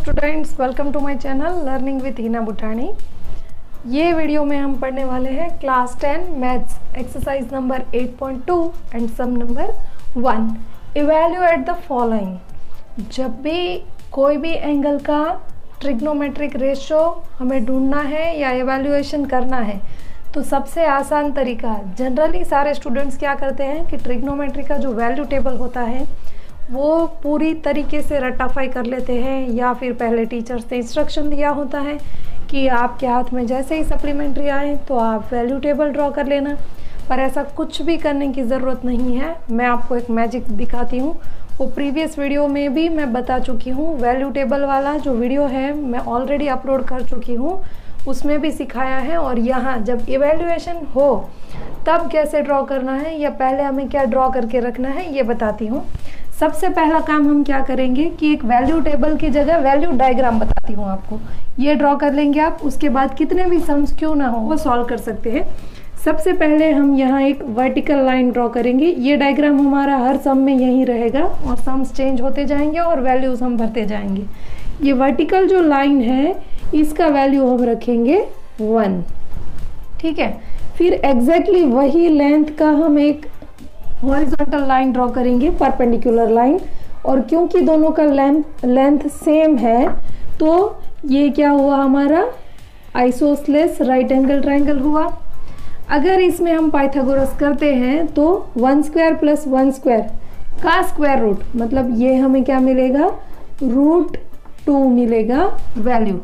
Students, welcome to my channel learning with Hina Butani. ये video में हम पढ़ने वाले हैं class 10 maths exercise number 8.2 and sum number 1। Evaluate the following. जब भी कोई भी एंगल का ट्रिग्नोमेट्रिक रेशो हमें ढूंढना है या इवैल्यूएशन करना है तो सबसे आसान तरीका, जनरली सारे स्टूडेंट्स क्या करते हैं कि ट्रिग्नोमेट्री का जो वैल्यू टेबल होता है वो पूरी तरीके से रट्टाफाई कर लेते हैं, या फिर पहले टीचर्स ने इंस्ट्रक्शन दिया होता है कि आपके हाथ में जैसे ही सप्लीमेंट्री आए तो आप वैल्यू टेबल ड्रॉ कर लेना। पर ऐसा कुछ भी करने की ज़रूरत नहीं है। मैं आपको एक मैजिक दिखाती हूँ, वो प्रीवियस वीडियो में भी मैं बता चुकी हूँ। वैल्यू टेबल वाला जो वीडियो है मैं ऑलरेडी अपलोड कर चुकी हूँ, उसमें भी सिखाया है। और यहाँ जब इवैल्यूएशन हो तब कैसे ड्रॉ करना है या पहले हमें क्या ड्रॉ करके रखना है ये बताती हूँ। सबसे पहला काम हम क्या करेंगे कि एक वैल्यू टेबल की जगह वैल्यू डायग्राम बताती हूँ आपको, ये ड्रॉ कर लेंगे आप। उसके बाद कितने भी सम्स क्यों ना हो वो सॉल्व कर सकते हैं। सबसे पहले हम यहाँ एक वर्टिकल लाइन ड्रॉ करेंगे। ये डायग्राम हमारा हर सम में यही रहेगा और सम्स चेंज होते जाएंगे और वैल्यूज हम भरते जाएंगे। ये वर्टिकल जो लाइन है इसका वैल्यू हम रखेंगे 1, ठीक है। फिर एग्जैक्टली वही लेंथ का हम एक हॉरिजॉन्टल लाइन ड्रॉ करेंगे, परपेंडिकुलर लाइन। और क्योंकि दोनों का लेंथ सेम है तो ये क्या हुआ, हमारा आइसोसेलेस राइट एंगल ट्रायंगल हुआ। अगर इसमें हम पाइथागोरस करते हैं तो 1 स्क्वायर प्लस 1 स्क्वायर का स्क्वायर रूट, मतलब ये हमें क्या मिलेगा, √2 मिलेगा वैल्यू।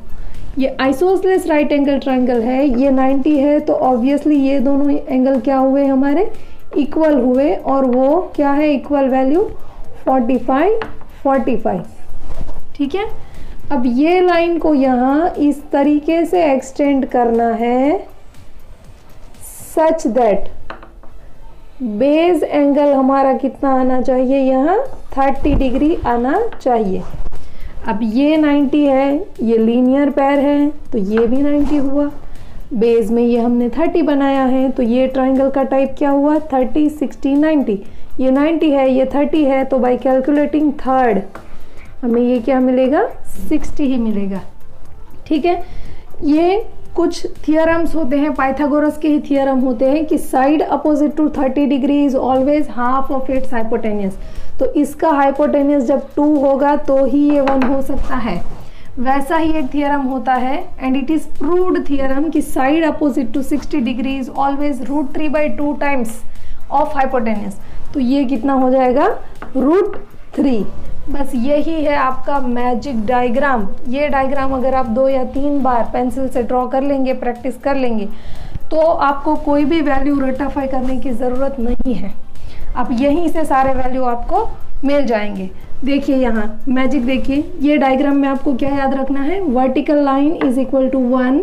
ये आइसोसेलेस राइट एंगल ट्रायंगल है, ये 90 है, तो ऑब्वियसली ये दोनों एंगल क्या हुए, हमारे इक्वल हुए। और वो क्या है, इक्वल वैल्यू 45, ठीक है। अब ये लाइन को यहाँ इस तरीके से एक्सटेंड करना है सच दैट बेस एंगल हमारा कितना आना चाहिए, यहाँ 30 डिग्री आना चाहिए। अब ये 90 है, ये लीनियर पैर है तो ये भी 90 हुआ। बेस में ये हमने 30 बनाया है तो ये ट्रायंगल का टाइप क्या हुआ, 30, 60, 90। ये 90 है, ये 30 है, तो बाय कैलकुलेटिंग थर्ड हमें ये क्या मिलेगा, 60 ही मिलेगा, ठीक है। ये कुछ थियरम्स होते हैं, पाइथागोरस के ही थियरम होते हैं कि side opposite to 30 degree is always half of its hypotenuse. तो इसका हाइपोटेनियस जब 2 होगा तो ही ये 1 हो सकता है। वैसा ही एक थियरम होता है and it is proved theorem कि side opposite to 60 degree is always √3/2 times of hypotenuse. तो ये कितना हो जाएगा, √3। बस यही है आपका मैजिक डायग्राम। ये डायग्राम अगर आप 2 या 3 बार पेंसिल से ड्रॉ कर लेंगे, प्रैक्टिस कर लेंगे, तो आपको कोई भी वैल्यू रट्टाफाई करने की ज़रूरत नहीं है। अब यहीं से सारे वैल्यू आपको मिल जाएंगे। देखिए यहाँ मैजिक, देखिए ये डायग्राम में आपको क्या याद रखना है, vertical line is equal to 1,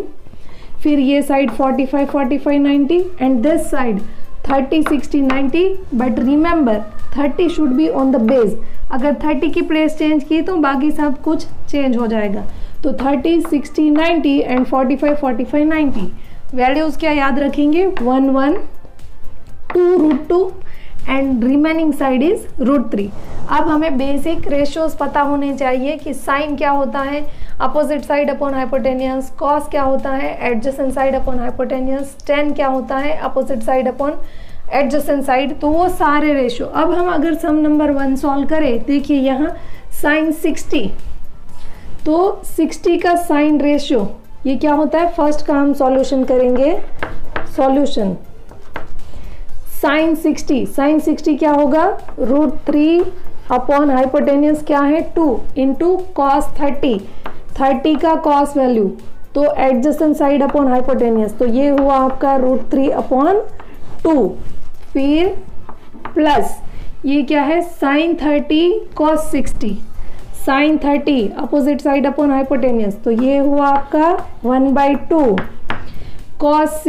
फिर ये side 45, 45, 90 and this side 30, 60, 90। But remember 30 should be on the base. अगर 30 की प्लेस चेंज की तो बाकी सब कुछ चेंज हो जाएगा। तो 30, 60, 90 एंड 45, 45, 90 वैल्यूज क्या याद रखेंगे, 1, 1, 2 √2 एंड रिमेनिंग साइड इज √3। अब हमें बेसिक रेशियोज पता होने चाहिए कि साइन क्या होता है, opposite side upon hypotenuse, cos क्या होता है, adjacent side upon hypotenuse, ten क्या होता है, opposite side upon adjacent side. तो वो सारे रेशियो। अब हम अगर सम नंबर 1 सॉल्व करें, देखिए यहाँ साइन 60, तो 60 का साइन रेशियो ये क्या होता है, फर्स्ट का हम सॉल्यूशन करेंगे, सॉल्यूशन साइन 60 क्या होगा, √3 अपॉन हाइपोटेनियस क्या है 2 इंटू कॉस 30 का कॉस वैल्यू, तो एडजेसेंट साइड अपॉन हाइपोटेनियस, तो ये हुआ आपका √3 अपॉन 2। फिर प्लस ये क्या है, sine 30 cos 60, sine 30 opposite side upon hypotenuse, तो ये हुआ आपका 1/2 कॉस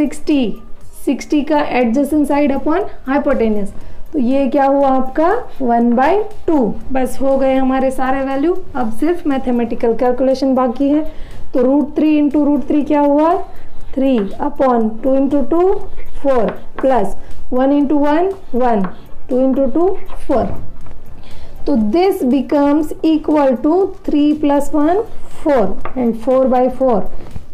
60 का एडजेसेंट साइड अपॉन हाइपोटेनियस, तो ये क्या हुआ आपका 1/2। बस हो गए हमारे सारे वैल्यू। अब सिर्फ मैथमेटिकल कैलकुलेशन बाकी है। तो √3 इंटू √3 क्या हुआ, 3 upon 2 into 2 4 plus 1 into 1 1, 2 into 2 4। तो this becomes equal to 3 + 1 4 and 4/4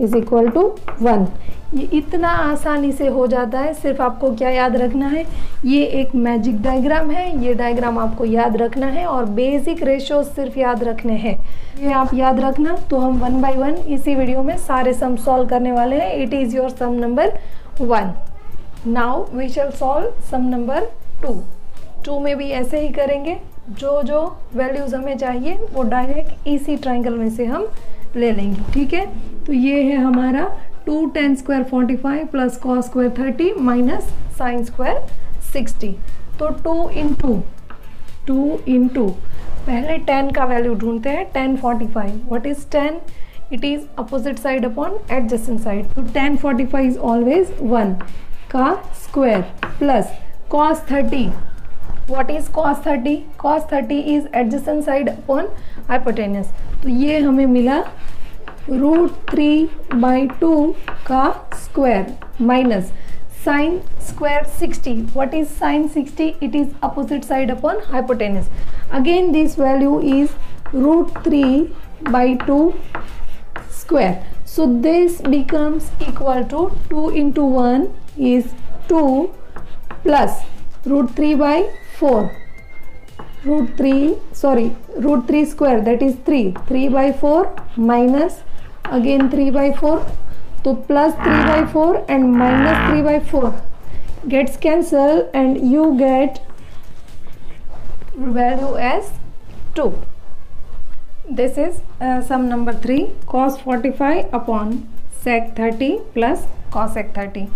is equal to 1। ये इतना आसानी से हो जाता है। सिर्फ आपको क्या याद रखना है, ये एक मैजिक डायग्राम है, ये डायग्राम आपको याद रखना है और बेसिक रेशियो सिर्फ याद रखने हैं। ये आप याद रखना। तो हम 1 by 1 इसी वीडियो में सारे सम सॉल्व करने वाले हैं। It is your sum number 1। Now we shall solve sum number 2। 2 में भी ऐसे ही करेंगे, जो जो वैल्यूज़ हमें चाहिए वो डायरेक्ट इसी ट्राइंगल में से हम ले लेंगे। ठीक है, तो ये है हमारा 2 tan² 45 plus cos² 30 minus sin² 60। तो 2 इंटू पहले tan का वैल्यू ढूंढते हैं। tan 45, what is tan? It is opposite side upon adjacent side. तो tan 45 इज ऑलवेज 1 का square plus cos 30, what is cos 30? cos 30 is adjacent side upon hypotenuse. तो ये हमें मिला √3/2 का square minus sin² 60, what is sin 60? It is opposite side upon hypotenuse. Again this value is √3/2 square. So this becomes equal to 2 into 1 is 2 plus √3/4 √3 square, that is 3/4 minus again 3/4, तो plus 3/4 and minus 3/4 gets cancelled and you get value as 2. This is sum number 3, cos 45 upon sec 30 plus cosec 30।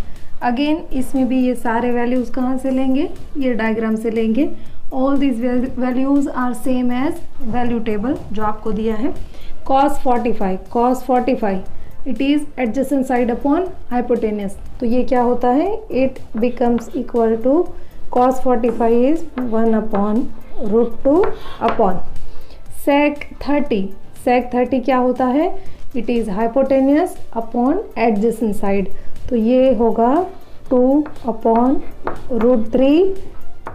Again इसमें भी ये सारे values कहाँ से लेंगे, ये diagram से लेंगे। All this values are same as value table जो आपको दिया है। cos 45 it is adjacent side upon hypotenuse. तो ये क्या होता है, it becomes equal to cos 45 is 1 upon √2 upon sec 30 क्या होता है, it is hypotenuse upon adjacent side. तो ये होगा 2 अपॉन √3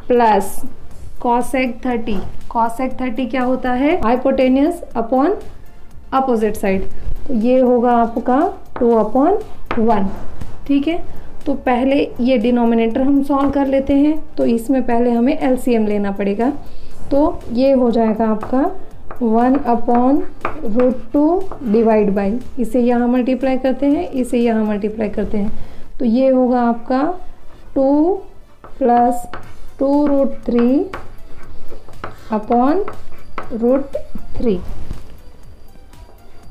प्लस cosec 30 क्या होता है, हाइपोटेन्यूस अपॉन अपोजिट साइड। तो ये होगा आपका 2/1। ठीक है, तो पहले ये डिनोमिनेटर हम सॉल्व कर लेते हैं। तो इसमें पहले हमें एलसीएम लेना पड़ेगा। तो ये हो जाएगा आपका 1/√2 डिवाइड बाई, इसे यहाँ मल्टीप्लाई करते हैं, इसे यहाँ मल्टीप्लाई करते हैं। तो ये होगा आपका 2 plus 2√3 upon √3।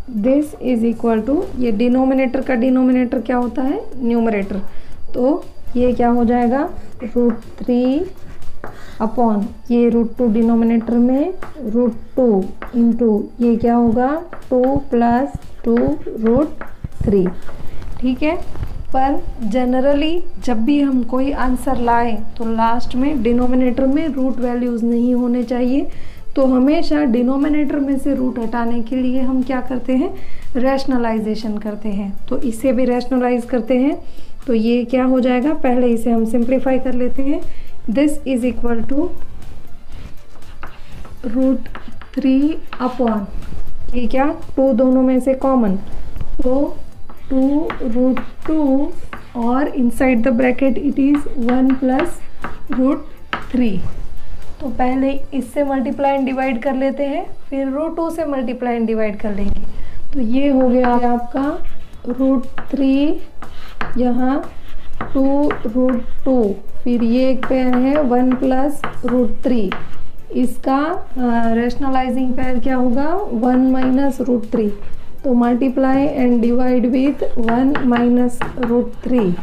This is equal to, ये डिनोमिनेटर का डिनोमिनेटर क्या होता है, न्यूमरेटर। तो ये क्या हो जाएगा √3 अपॉन ये √2 डिनोमिनेटर में √2 इंटू ये क्या होगा 2 प्लस 2√3। ठीक है, पर जनरली जब भी हम कोई आंसर लाएं तो लास्ट में डिनोमिनेटर में रूट वैल्यूज़ नहीं होने चाहिए। तो हमेशा डिनोमिनेटर में से रूट हटाने के लिए हम क्या करते हैं, रैशनलाइजेशन करते हैं। तो इसे भी रैशनलाइज करते हैं। तो ये क्या हो जाएगा, पहले इसे हम सिंप्लीफाई कर लेते हैं। This is equal to √3 upon ये क्या 2 दोनों में से कॉमन, तो 2√2 और inside the bracket it is 1 plus √3। तो पहले इससे मल्टीप्लाई एंड डिवाइड कर लेते हैं, फिर √2 से मल्टीप्लाई एंड डिवाइड कर लेंगे। तो ये हो गया आपका √3, यहाँ 2√2, फिर ये एक पेयर है 1 प्लस √3, इसका रैशनलाइजिंग पेयर क्या होगा 1 माइनस √3। तो multiply and divide with 1 minus √3,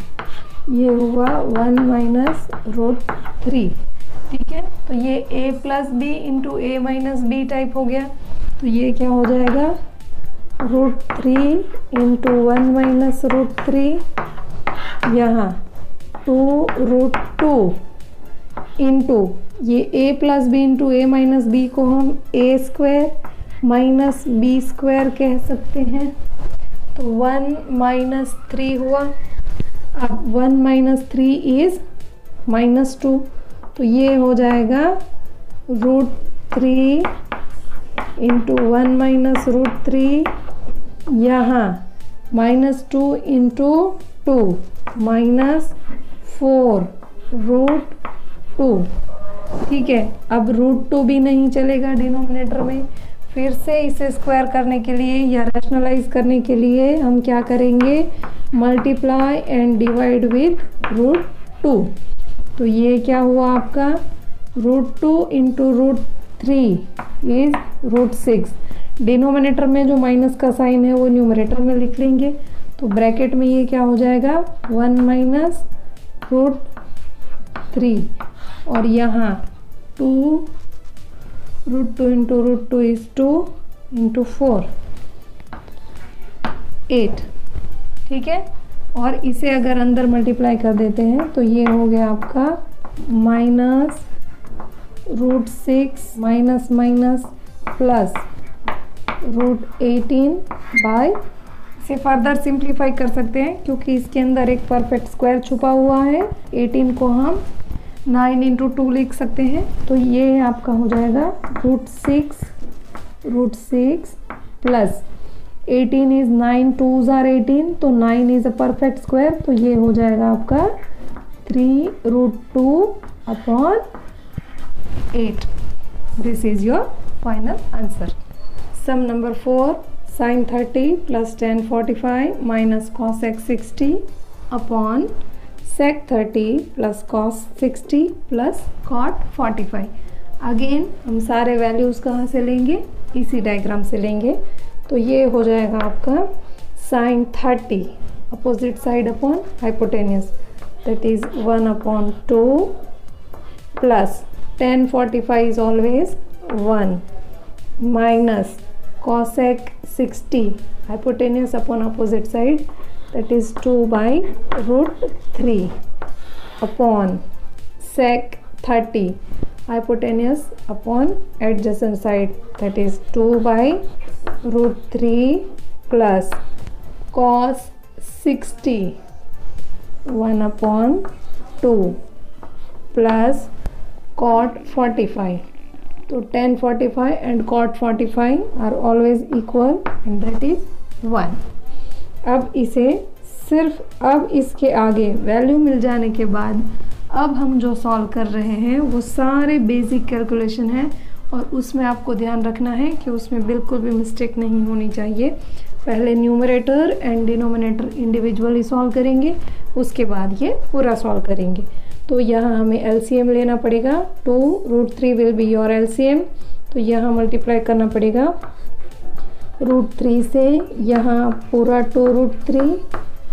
ये हुआ 1 माइनस √3। ठीक है, तो ये a plus b into a minus b type हो गया। तो ये क्या हो जाएगा √3 इंटू 1 माइनस √3, यहाँ 2√2 इंटू ये a plus b into a minus b को हम a² माइनस b² कह सकते हैं। तो 1 माइनस 3 हुआ। अब 1 माइनस 3 इज -2, तो ये हो जाएगा 3 इंटू 1 माइनस रूट 3, यहाँ -2 इंटू 2 माइनस 4 रूट 2। ठीक है, अब रूट 2 भी नहीं चलेगा डिनोमिनेटर में। फिर से इसे स्क्वायर करने के लिए या रैशनलाइज करने के लिए हम क्या करेंगे, multiply and divide with root 2। तो ये क्या हुआ आपका, root 2 into root 3 is root 6। Denominator में जो माइनस का साइन है वो न्यूमरेटर में लिख लेंगे। तो ब्रैकेट में ये क्या हो जाएगा, 1 माइनस रूट 3, और यहाँ 2 root 2 into root 2 is 2 into 4 8। ठीक है, और इसे अगर अंदर मल्टीप्लाई कर देते हैं तो ये हो गया आपका minus root 6 minus minus plus root 18 by, इसे फर्दर सिंप्लीफाई कर सकते हैं क्योंकि इसके अंदर एक परफेक्ट स्क्वायर छुपा हुआ है। 18 को हम 9 इंटू 2 लिख सकते हैं। तो ये आपका हो जाएगा root 6 plus 18 is 9 2s are 18, तो 9 इज अ परफेक्ट स्क्वायर, तो ये हो जाएगा आपका 3 root 2 upon 8। This is your final answer. Sum number 4, sin 30 plus tan 45 minus cosec 60 upon sec 30 plus cos 60 plus cot 45। Again हम सारे वैल्यूज़ कहाँ से लेंगे, इसी डायग्राम से लेंगे। तो ये हो जाएगा आपका sin 30 opposite side upon hypotenuse, that is 1 upon 2 plus tan 45 is always 1 minus cosec 60 hypotenuse upon opposite side, that is 2 by root 3 upon sec 30 hypotenuse upon adjacent side, that is 2 by root 3 plus cos 60 1 upon 2 plus cot 45। तो tan 45 and cot 45 are always equal and that is 1। अब इसे सिर्फ अब इसके आगे value मिल जाने के बाद अब हम जो सॉल्व कर रहे हैं वो सारे बेसिक कैलकुलेशन है, और उसमें आपको ध्यान रखना है कि उसमें बिल्कुल भी मिस्टेक नहीं होनी चाहिए। पहले numerator and denominator individually solve करेंगे, उसके बाद ये पूरा सॉल्व करेंगे। तो यहाँ हमें एलसीएम लेना पड़ेगा, 2 root 3 will be your LCM. तो यहाँ मल्टीप्लाई करना पड़ेगा रूट 3 से, यहाँ पूरा 2 रूट 3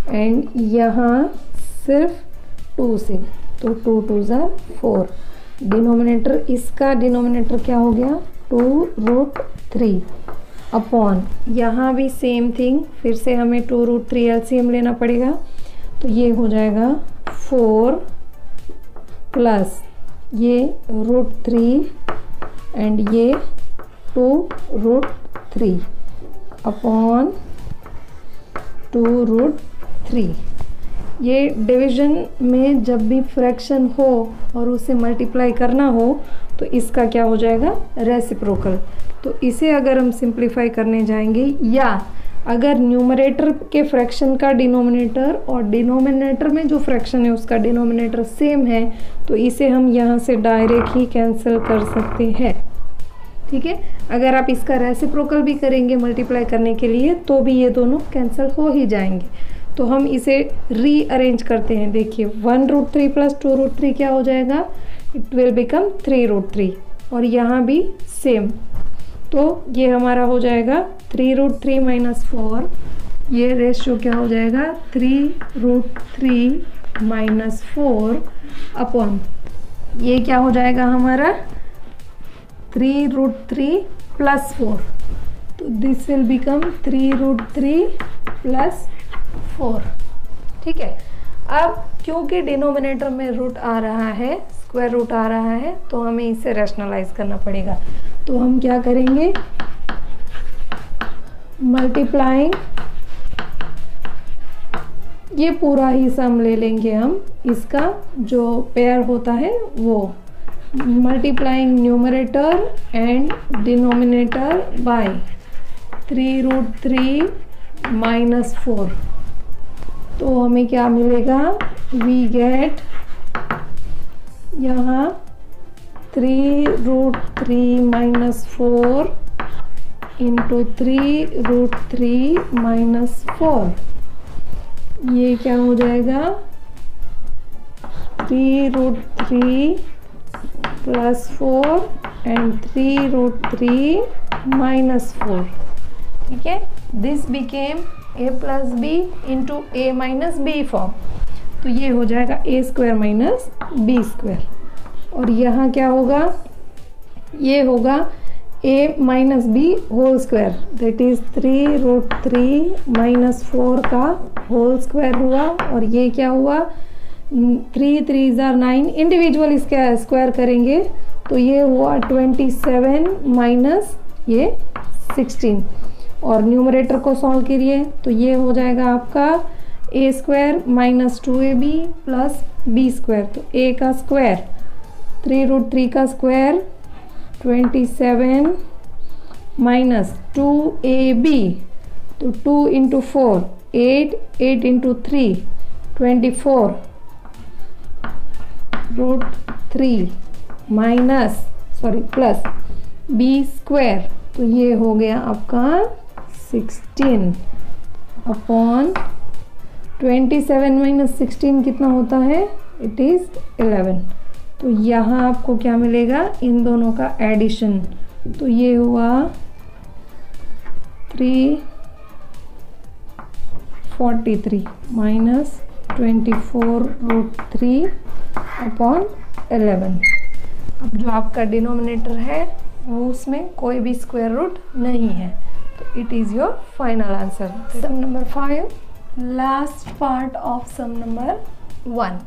एंड यहाँ सिर्फ 2 से, तो 2 2s आर 4। डिनोमिनेटर, इसका डिनोमिनेटर क्या हो गया 2 रूट 3 अपॉन, यहाँ भी सेम थिंग, फिर से हमें 2 रूट 3 एलसीएम लेना पड़ेगा। तो ये हो जाएगा 4 प्लस ये रूट 3 एंड ये 2 रूट 3 अपॉन 2 रूट 3। ये डिवीजन में जब भी फ्रैक्शन हो और उसे मल्टीप्लाई करना हो तो इसका क्या हो जाएगा, रेसिप्रोकल। तो इसे अगर हम सिंप्लीफाई करने जाएंगे, या अगर न्यूमरेटर के फ्रैक्शन का डिनोमिनेटर और डिनोमिनेटर में जो फ्रैक्शन है उसका डिनोमिनेटर सेम है, तो इसे हम यहाँ से डायरेक्ट ही कैंसिल कर सकते हैं। ठीक है, अगर आप इसका रेसिप्रोकल भी करेंगे मल्टीप्लाई करने के लिए तो भी ये दोनों कैंसिल हो ही जाएंगे। तो हम इसे रीअरेंज करते हैं। देखिए 1 रूट 3 प्लस 2 रूट 3 क्या हो जाएगा, इट विल बिकम 3 रूट 3, और यहाँ भी सेम। तो ये हमारा हो जाएगा 3 रूट 3 माइनस 4, ये रेशियो क्या हो जाएगा 3 रूट 3 माइनस 4 अपॉन, ये क्या हो जाएगा हमारा 3 रूट 3 प्लस 4, तो this will become 3 root 3 plus 4। ठीक है, अब क्योंकि डिनोमिनेटर में रूट आ रहा है, स्क्वायर रूट आ रहा है, तो हमें इसे रैशनलाइज करना पड़ेगा। तो हम क्या करेंगे, मल्टीप्लाइंग, ये पूरा ही सम ले लेंगे हम, इसका जो पेयर होता है वो multiplying numerator and denominator by 3√3 minus 4, तो हमें क्या मिलेगा, वी गेट यहाँ 3√3 माइनस 4 इंटू 3√3 माइनस 4, ये क्या हो जाएगा 3√3 प्लस 4 एंड 3√3 माइनस 4, ठीक है। This became a plus b into a minus b form, तो ये हो जाएगा a square minus b square, और यहाँ क्या होगा, ये होगा a minus b whole square, that is 3√3 minus 4 का होल स्क्वायर हुआ, और ये क्या हुआ 3 3 9, इंडिविजुअल इसका स्क्वायर करेंगे तो ये हुआ 27 माइनस ये 16, और न्यूमरेटर को सॉल्व करिए तो ये हो जाएगा आपका a square minus 2ab plus b square, तो a का स्क्वायर 3√3 का स्क्वायर 27 माइनस 2ab, तो 2 into 4 8, 8 into 3 24 √3 minus plus b square, तो ये हो गया आपका 16 अपॉन 27 माइनस 16 कितना होता है, इट इज़ 11, तो यहाँ आपको क्या मिलेगा, इन दोनों का एडिशन, तो ये हुआ 343 माइनस 24√3 अपॉन 11। अब जो आपका डिनोमिनेटर है वो उसमें कोई भी स्क्वायर रूट नहीं है, तो it is your final answer. Sum number 5, last part of sum number 1।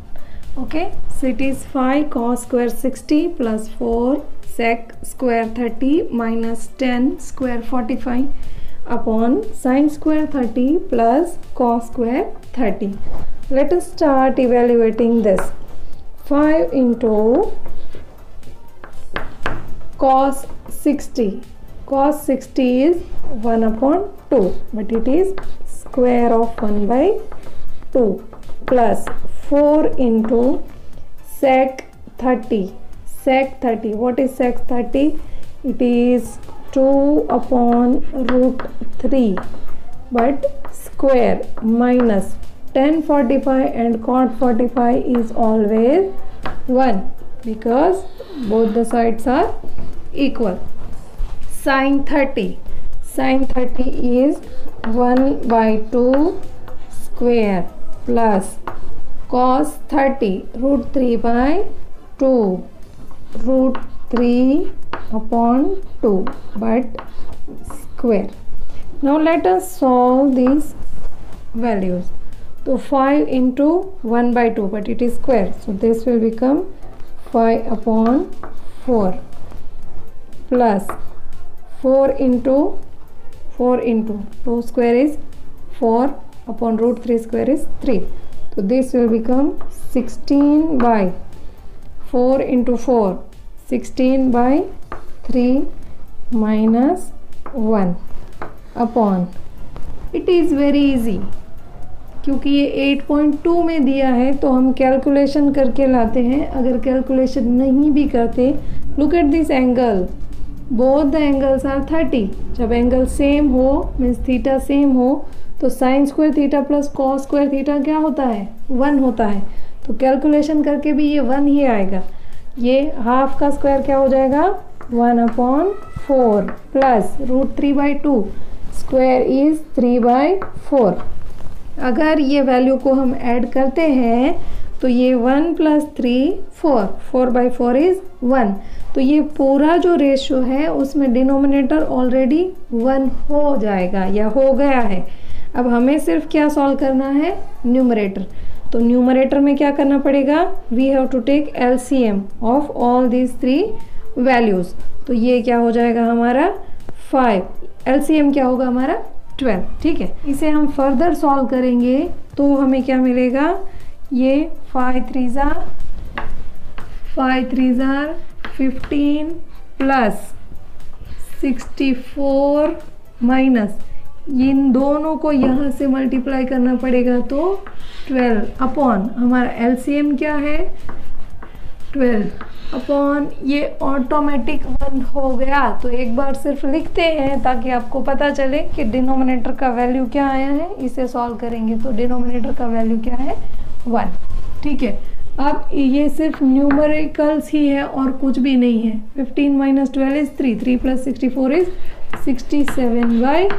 Okay, so it is 5 cos square 60 plus 4 sec square 30 minus 10 square 45 upon sin square 30 plus cos square 30. Let us start evaluating this. 5 into cos 60. Cos 60 is 1 upon 2, but it is square of 1 by 2 plus 4 into sec 30. Sec 30, what is sec 30? It is 2 upon √3, but square minus tan 45 and cot 45 is always 1 because both the sides are equal. Sin 30. Sin 30 is 1 by 2 square plus cos 30 √3 by 2 √3 upon 2 but square. Now let us solve these values. So 5 into 1 by 2, but it is square, so this will become 5 upon 4 plus 4 into 2 square is 4 upon √3 square is 3. So this will become 16 by 4 into 4, 16 by 3 minus 1 upon, it is very easy क्योंकि ये 8.2 में दिया है तो हम calculation करके लाते हैं। अगर कैलकुलेशन नहीं भी करते, look at this angle, both the angles are 30। जब एंगल सेम हो मीन्स थीटा सेम हो तो sine square theta plus cos square theta क्या होता है, 1 होता है। तो कैलकुलेशन करके भी ये 1 ही आएगा। ये हाफ का स्क्वायर क्या हो जाएगा, 1/4 प्लस √3/2 स्क्वायर इज 3/4। अगर ये वैल्यू को हम ऐड करते हैं तो ये 1 + 3 4, 4/4 इज 1। तो ये पूरा जो रेशियो है उसमें डिनोमिनेटर ऑलरेडी 1 हो जाएगा या हो गया है। अब हमें सिर्फ क्या सॉल्व करना है, न्यूमरेटर। तो न्यूमरेटर में क्या करना पड़ेगा, we have to take LCM of all these 3 values. तो ये क्या हो जाएगा हमारा 5, LCM क्या होगा हमारा 12। ठीक है, इसे हम फर्दर सॉल्व करेंगे तो हमें क्या मिलेगा, ये 5 3 जार 15 प्लस 64 माइनस, इन दोनों को यहाँ से मल्टीप्लाई करना पड़ेगा, तो 12 अपॉन हमारा एलसीएम क्या है 12 अपॉन ये ऑटोमेटिक 1 हो गया। तो एक बार सिर्फ लिखते हैं ताकि आपको पता चले कि डिनोमिनेटर का वैल्यू क्या आया है। इसे सॉल्व करेंगे तो डिनोमिनेटर का वैल्यू क्या है 1। ठीक है, अब ये सिर्फ न्यूमेरिकल्स ही है और कुछ भी नहीं है। 15 minus 12 is 3, 3 plus 64 is 67/12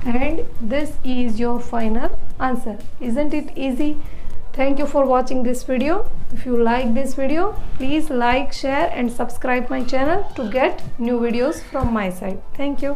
and this is your final answer. Isn't it easy? Thank you for watching this video. If you like this video, please like, share and subscribe my channel to get new videos from my side. Thank you.